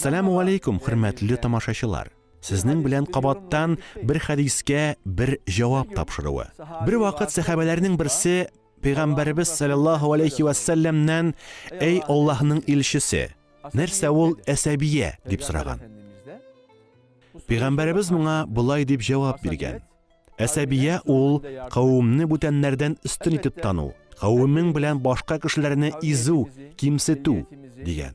Ассаламу алейкум, хөрмәтле тамашачылар. Сезнең белән кабаттан бер хадискә бер җавап тапшыруы. Бер вакыт сахабаларның берсе Пәйгамбәрбез саллаллаһу алейхи ва саллямнан: "Эй Аллаһның илчесе, нәрсә ул әсәбия?" дип сораган. Пәйгамбәрбез моңа булай дип җавап биргән: "Әсәбия ул кавымны бүтәннәрдән үстен итеп тану, кавымың белән башка кешеләрне изү, кимсетү" дигән.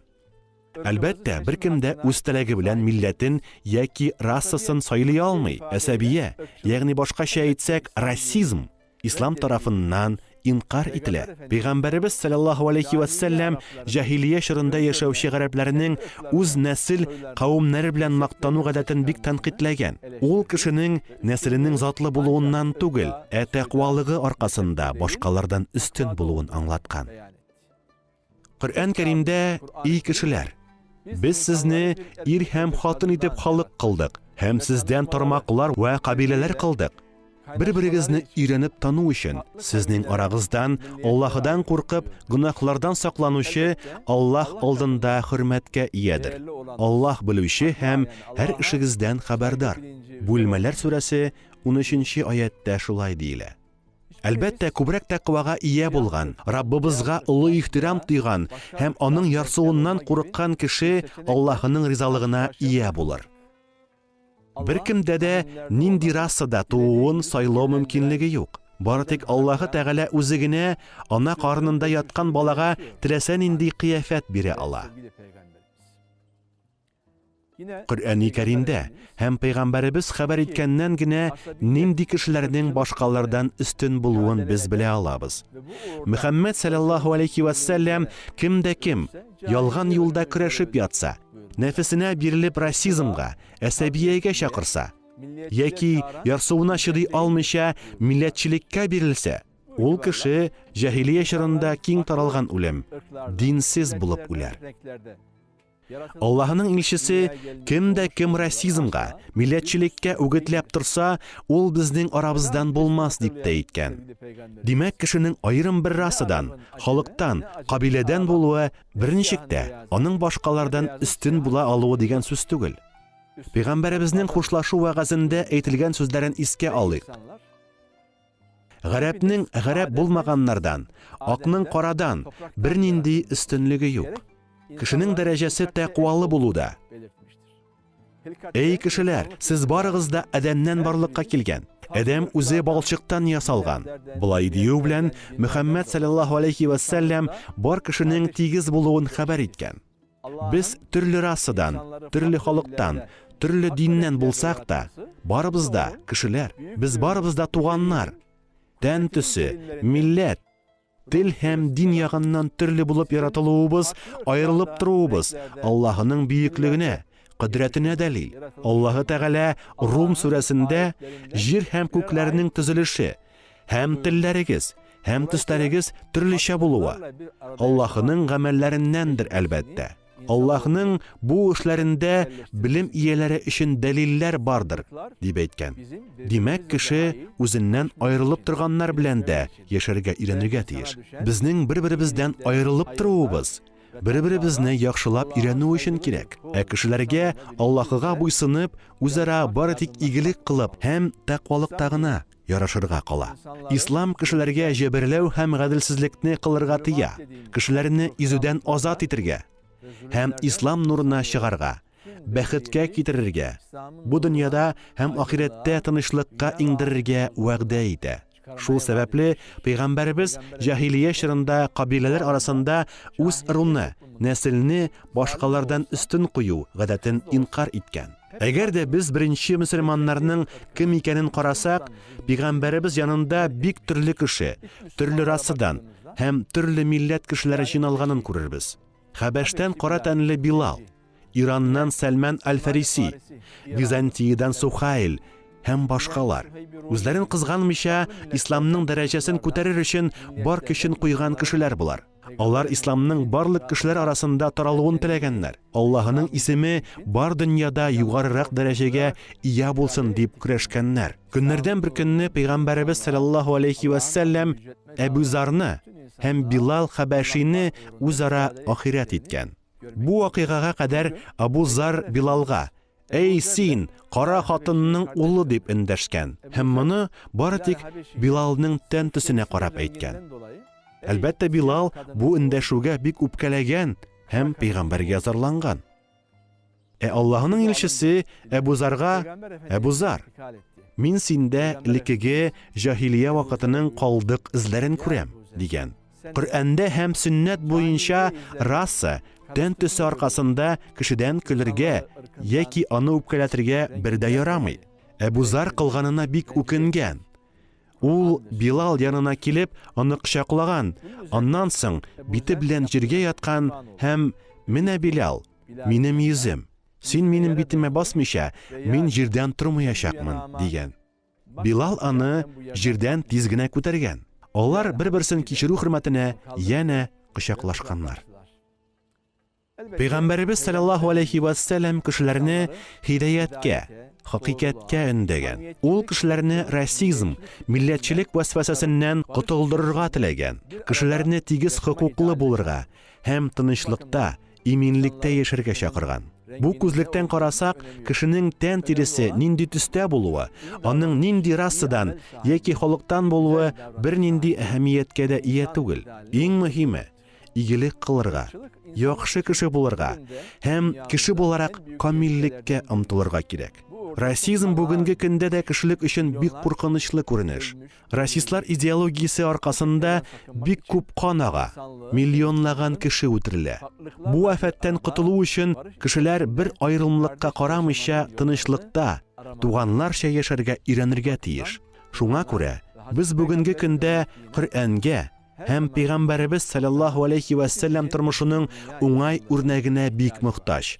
Әлбәттә, беркем дә үз теләге белән милләтен яки расасын сайлый алмый. Әсәбия, ягъни башкача әйтсәк, расизм ислам тарафыннан инкар ителә. Пәйгамбәрбез саллаллаһу алейхи ва саллям җаһилия чорында яшәүче гарәпләрнең үз нәсел кавымнары белән мактану гадәтен бик тәнкыйтьләгән. Ул кешенең нәселенең затлы булуыннан түгел, тәкъвалыгы аркасында башкалардан өстен булуын аңлаткан. Коръән Кәримдә: "И кешеләр, без сезне ир һәм хатын итеп халык кылдык, һәм сездән тармаклар вә кабиләләр кылдык. Бер-берегезне өйрәнеп тану өчен, сезнең арагыздан Аллаһыдан куркып, гөнаһлардан сакланучы Аллаһ алдында хөрмәткә иядер. Аллаһ белүче һәм һәр эшегездән хәбәрдар." Бүлмәләр сүрәсе 13-нче аятта шулай диелә. Әлбәттә, күбрәк тәкъвага ия булган, Раббыбызга улы ихтирам тойган һәм аның ярсуыннан курыккан кеше Аллаһының ризалыгына ия булыр. Беркемдә дә нинди расада тууын сайлау мөмкинлеге юк. Бары тик Аллаһы Тәгалә үзе генә ана карынында яткан балага теләсә нинди кыяфәт бирә ала. Коръәни Кәримдә һәм Пәйгамбәрбез хәбәр иткәннән генә нинди кешеләрнең башкалардан өстен булуын без белә алабыз. Мөхәммәд саллаллаһу алейхи ва саллям кимдә кем ялган юлда көрәшеп ятса, нәфесенә бирелеп расизмга, әсәбиягә чакырса, яки ярсуына чыдый алмыйча милләтчелеккә бирелсә, ул кеше җаһилия чорында киң таралган үлем, динсез булып үләр. Аллаһның илчесе кемдә кем расизмга, милләтчелеккә үгетләп торса, ул безнең арабыздан булмас дип тә әйткән. Димәк, кешенең аерым бер расадан, халыктан, кабиләдән булуы берничек тә аның башкалардан өстен була алуы дигән сүз түгел. Пәйгамбәребезнең хушлашу вәгазендә әйтелгән сүзләрен искә алыйк. Гарәпнең гарәп булмаганнардан, акның карадан бернинди өстенлеге юк. Кешенең дәрәҗәсе тәкъвалы булуда. Эй кешеләр, сез барыгыз да Адәмнән барлыкка килгән. Адәм үзе балчыктан ясалган. Булай дию белән Мөхәммәд саллаллаһу алейхи ва саллям бар кешенең тигез булуын хәбәр иткән. Без төрле расадан, төрле халыктан, төрле диннән булсак та, барыбыз да кешеләр, без барыбыз да туганнар. Тән төсе, милләт, тел һәм дин ягыннан төрле булып яратылуыбыз, аерылып торуыбыз Аллаһының бийеклегенә, кудрәтенә дәлил. Аллаһы Тәгалә Рум сүрәсендә җир һәм күкләрнең төзелеше, һәм телләрегез, һәм төсләрегез төрлечә булуы Аллаһының гамәлләреннәндер әлбәттә. Аллаһның бу эшләрендә билем ияләре өчен дәлилләр бардыр дип әйткән. Димәк, кеше үзеннән аерылып торганнар белән дә яшәргә өйрәнергә тиеш. Безнең бер-беребездән аерылып торуыбыз бер-беребезне яхшылап өйрәнү өчен кирәк. Кешеләргә Аллаһыга буйсынып, үзара бары тик игелек кылып һәм тәкъвалыкта гына ярашырга кала. Ислам кешеләргә җәберләү һәм гаделсезлекне кылырга тыя, кешеләрне изүдән азат итәргә һәм ислам нурына чыгарга, бәхеткә китерергә, бу дөньяда һәм ахирәттә тынычлыкка иңдерергә вәгъдә итә. Шул сәбәпле Пәйгамбәрбез җаһилия чорында кабиләләр арасында үз руны, нәселне башкалардан өстен кую гадәтен инкар иткән. Әгәр дә без беренче мөселманнарның кем икәнен карасак, Пәйгамбәрбез янында бик төрле кеше, төрле расадан һәм төрле милләт кешеләре җыйналганын күрербез. Хәбәштән кара тәнле Билал, Ираннан Сәлман Әл-Фариси, Византиядан Сухайл һәм башкалар. Үзләрен кызганмыйча, исламның дәрәҗәсен күтәрер өчен бар көчен куйган кешеләр булар. Алар исламның барлык кешеләр арасында таралуын теләгәннәр. Аллаһының исеме бар дөньяда югарырак дәрәҗәгә ия булсын дип көрәшкәннәр. Көннәрдән бер көнне Пәйгамбәрбез саллаллаһу алейхи ва сәллям Әбу Зарны һәм Билал Хәбәшине үзара ахират иткән. Бу вакыйгага кадәр Абу Зар Билалга: "Эй син, кара хатынның улы" дип эндәшкән. Һәм моны бары тик Билалның тән төсенә карап әйткән. Әлбәттә, Билал бу эндәшүгә бик үпкәләгән һәм пәйгамбәргә зарланган. Аллаһның илчесе Әбу Зарга: "Әбу Зар, мин синдә элекеге җаһилия вакытының калдык эзләрен күрәм" дигән. Коръәндә һәм сөннәт буенча раса, тән төсе аркасында кешедән көлергә яки аны үпкәләтергә бер дә ярамый. Әбу Зар кылганына бик үкенгән. Ул Билал янына килеп, аны кочаклаган, аннан соң бите белән җиргә яткан һәм: "Менә Билал, минем йөзем. Син минем битемә басмыйча, мин җирдән тормаячакмын" дигән. Билал аны җирдән тиз генә күтәргән. Алар бер-берсен кичерү хөрмәтенә янә кочаклашканнар. Пәйгамбәрбез саллаллаһу алейхи ва сәллям кешеләрне һидаяткә, хакыйкатькә өндәгән. Ул кешеләрне расизм, милләтчелек васвасасыннан котылдырырга теләгән. Кешеләрне тигез хукуклы булырга һәм тынычлыкта, иминлектә яшәргә чакырган. Бу күзлектән карасак, кешенең тән тиресе нинди төстә булуы, аның нинди расадан яки халыктан булуы бернинди әһәмияткә дә ия түгел. Иң мөһиме игелек кылырга, яхшы кеше булырга һәм кеше буларак камиллеккә омтылырга кирәк. Расизм бүгенге көндә дә кешелек өчен бик куркынычлы күренеш. Расистлар идеологиясе аркасында бик күп кан ага, миллионлаган кеше үтерелә. Бу афәттән котылу өчен кешеләр бер аерымлыкка карамыйча тынычлыкта, туганларча яшәргә өйрәнергә тиеш. Шуңа күрә без бүгенге көндә Коръәнгә һәм Пәйгамбәрбез саллаллаһу алейхи ва сәллям тормышының уңай үрнәгенә бик мохтаҗ.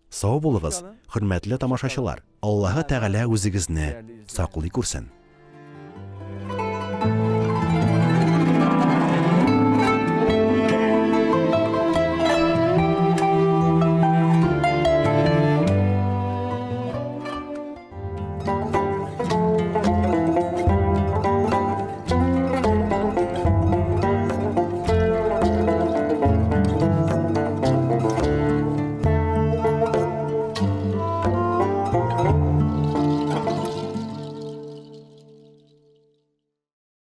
Сау булыгыз, хөрмәтле тамашачылар. Аллаһы Тәгалә үзегезне саклый күрсен.